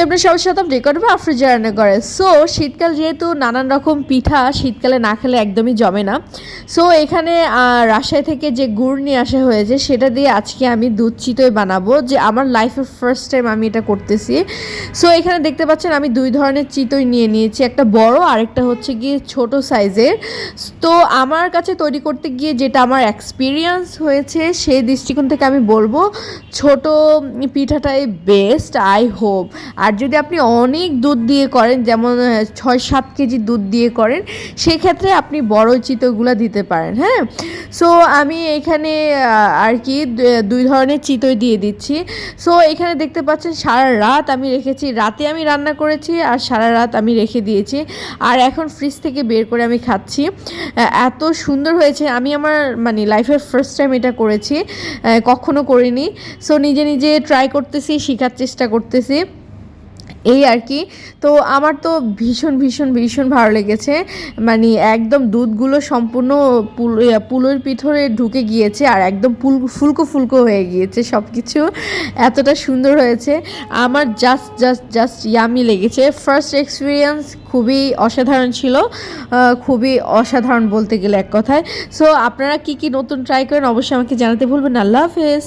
আপনার সবার সাথে রেকর্ড বা আফ্রিজা রান্না করে। সো শীতকাল যেহেতু নানান রকম পিঠা শীতকালে না খেলে একদমই জমে না। সো এখানে রাজশাহী থেকে যে গুড় নিয়ে আসা হয়েছে সেটা দিয়ে আজকে আমি দুধ চিতই বানাবো, যে আমার লাইফের ফার্স্ট টাইম আমি এটা করতেছি। সো এখানে দেখতে পাচ্ছেন আমি দুই ধরনের চিতই নিয়ে নিয়েছি, একটা বড় আর একটা হচ্ছে গিয়ে ছোট সাইজের। তো আমার কাছে তৈরি করতে গিয়ে যেটা আমার এক্সপিরিয়েন্স হয়েছে সেই দৃষ্টিকোণ থেকে আমি বলবো ছোট পিঠাটাই বেস্ট, আই হোপ। আর যদি আপনি অনেক দুধ দিয়ে করেন, যেমন 6-7 কেজি দুধ দিয়ে করেন, সেক্ষেত্রে আপনি বড় চিতইগুলো দিতে পারেন। হ্যাঁ, সো আমি এখানে আর কি দুই ধরনের চিতই দিয়ে দিচ্ছি। সো এখানে দেখতে পাচ্ছেন সারা রাত আমি রেখেছি, রাতে আমি রান্না করেছি আর সারা রাত আমি রেখে দিয়েছি, আর এখন ফ্রিজ থেকে বের করে আমি খাচ্ছি। এত সুন্দর হয়েছে, আমি আমার মানে লাইফের ফার্স্ট টাইম এটা করেছি, কখনো করিনি। সো নিজে নিজে ট্রাই করতেছি, শেখার চেষ্টা করতেছি, এই আর কি। তো আমার তো ভীষণ ভীষণ ভীষণ ভালো লেগেছে, মানে একদম দুধগুলো সম্পূর্ণ পুলের ভিতরে ঢুকে গিয়েছে আর একদম ফুলকো ফুলকো হয়ে গিয়েছে সব কিছু, এতটা সুন্দর হয়েছে। আমার জাস্ট জাস্ট জাস্ট ইয়ামি লেগেছে। ফার্স্ট এক্সপিরিয়েন্স খুবই অসাধারণ ছিল, খুবই অসাধারণ বলতে গেলে এক কথায়। সো আপনারা কি কি নতুন ট্রাই করেন অবশ্যই আমাকে জানাতে ভুলবেন না। আল্লাহ হাফেজ।